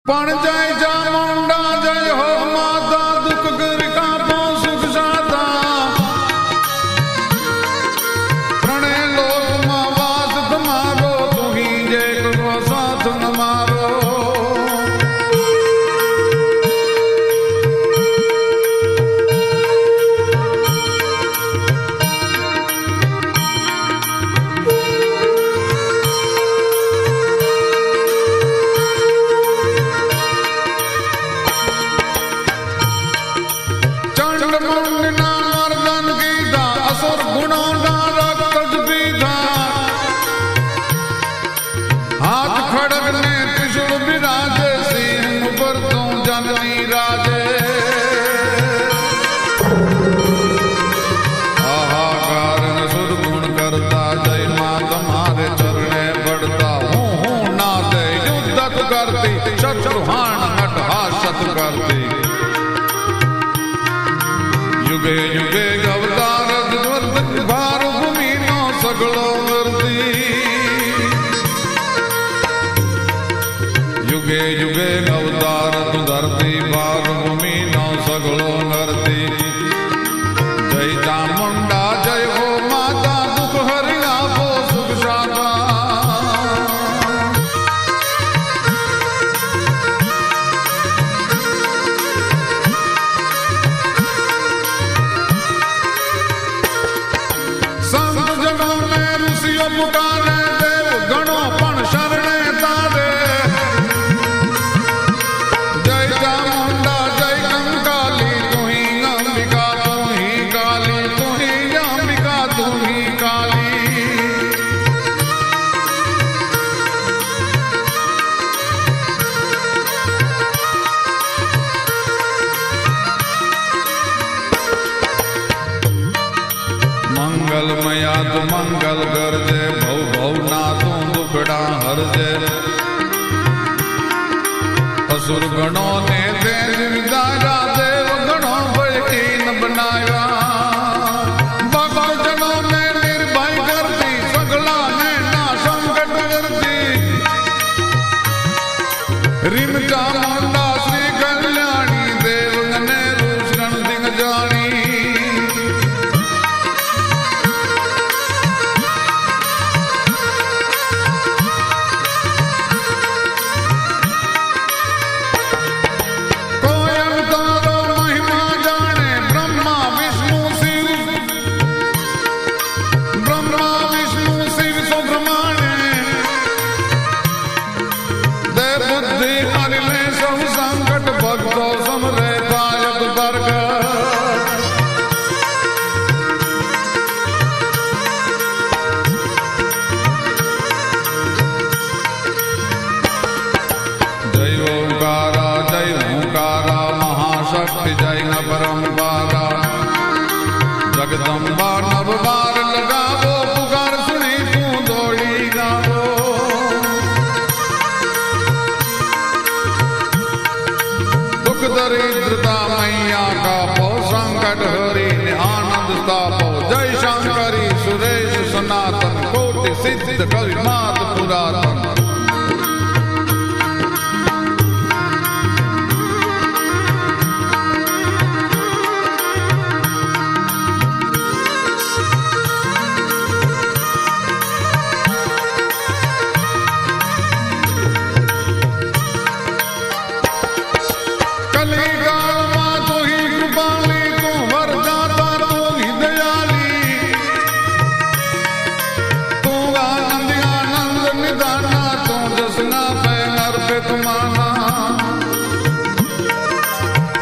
पण जय चामुंडा जय हो माता दुख कर कापो सुख साता प्रणय लोक मा वास तुम्हारो तुही जे करो साथ न मारो मुंडना मर्दन कीधा असुर गुणों ना रक्त पीधा हाथ खड़ग ने त्रिशूल विराजे सिंह पर तू जननी राजे हाहाकार सुर गुण करता जय मां तुम्हारे चरणे पड़ता हूँ ना दे युद्ध करती शत्रुहान नट हासत करती युगे युगे अवतार भार भूमि नो सगलो वर्दी युगे युगे अवतार धरती भार भूमि नो सगलो नरती जय चामुंडा जय हो माता दुख हरि आपो सुख शाता पुकारे देव गणो पण शरणे तारे जय चामुंडा जय कंकाली तू ही अंबिका तू ही काली तू ही अंबिका तू ही काली मंगलमया तू मंगल करजे भव भव ना तू दुखड़ा हरजे असुर गणों ने तेज विदाया देव गणों बलकीन बनाया भक्त जनों ने निर्भय करती सगला ने ना संकट करती रिम चामुंडा श्री कल्याणी देव ने रूषण दिंग जानी जय न परम्परा जगदम्बा नव बार लगावो पुकार सुनी तू दौड़ी गावो दुख दरिद्रता मैया का पो संकट हरि आनंद तापो जय शंकरी सुरेश सनातन कोटि सिद्ध कवि मात पुरातन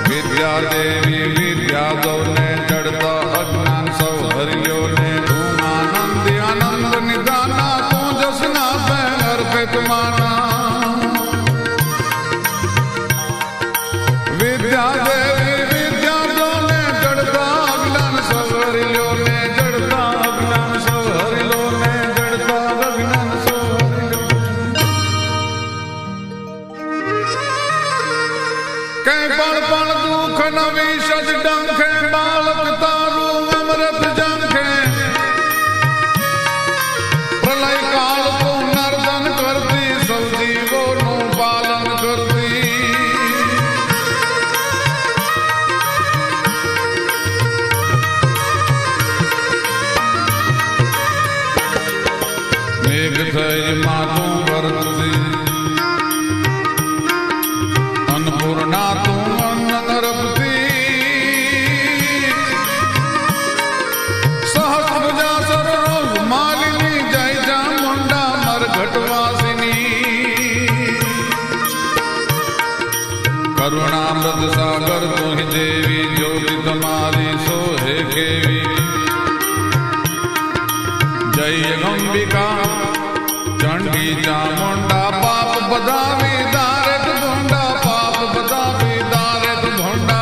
विद्या देवी विद्या दो ने चढ़ता अज्ञान सब हरियो ने तुम आनंद आनंद निदाना तू जसना पैर पे तुमाना विद्या देवी विद्या दो ने चढ़ता अज्ञान सब हरियो ने चढ़ता अज्ञान सब हरियो ने चढ़ता अज्ञान सब हरियो कहीं पल पल दुख नवी सज डंखे बालक तारू अमृत जंखे प्रलय काल को नर्दन करती सब जीवों नु पालन करती अन्नपूर्णा तू अन्न नरपति सहस्रभुजा सर्वरोग मालिनी जय चामुंडा मरघटवासिनी करुणामृत सागर तू ही देवी ज्योति तुम्हारी सोहे केवी जय अंबिका चंडी चामुंडा पाप बदावी दारित ढूंढा पाप बदावी दारित ढूंढा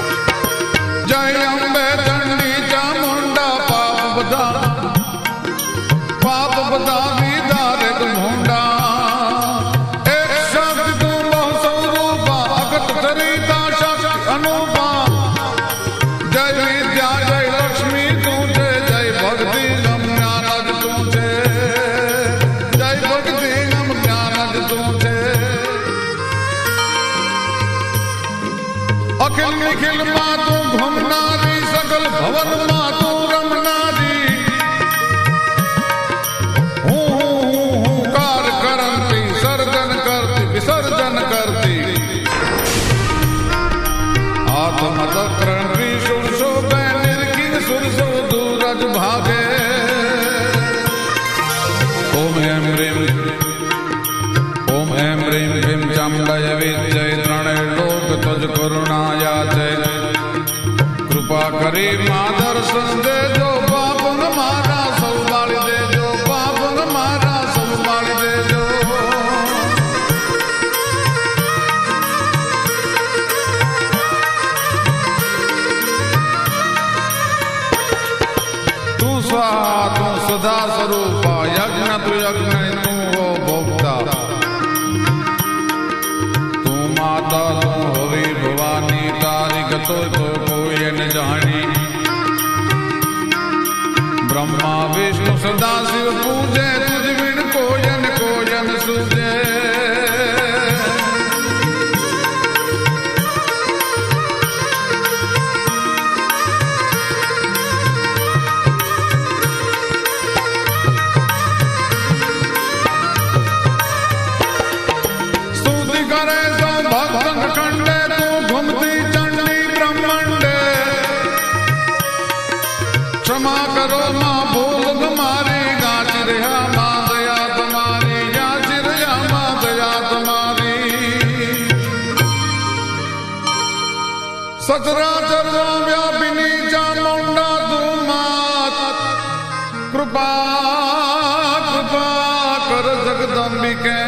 जय अम्बे चंडी चामुंडा पाप बदावी दारित ढूंढा एक शब्द तू बहु स्वरूपा अगत चरिता शक्ति अनूपा जय विद्या जय लक्ष्मी तुझे जय भक्ति गम ज्ञानज तुझे जय भक्ति गम ज्ञानज तुझे अखिल निखिल मातु घुमनारी सकल भवन मातु रमनारी कार करती सर्जन करती विसर्जन करती आत्मतकरण सुरसो निर्किन सुरसो दूरज भागे ओम ऐं ह्रीं भीं चामुंडाय विद्महे त्रणय लोक तुझ करुणाया जय कृपा करी मां दर्शन दे जो पाप मारा सब बाली दे जो पाप मारा सब बाली दे जो तू स्वाहा तू सदा स्वरूपा यज्ञ तू यज्ञ तू हो भोक्ता तू माता तू हरि भवानी तारिक तो कोई न जानी ब्रह्मा विष्णु सदा शिव पूजे तुझ बिन कोयन कोयन सूझे स्तुति करे सो भक्तन खंडे तू घूमती चंडी ब्रह्मंडे क्षमा करो मां भूल तुम्हारी गाची रहा मां दया तुम्हारी गाची रहा मां दया तुम्हारी सचराचर व्यापिनी चामुंडा तू मात कृपा कृपा कर जगदम्बिके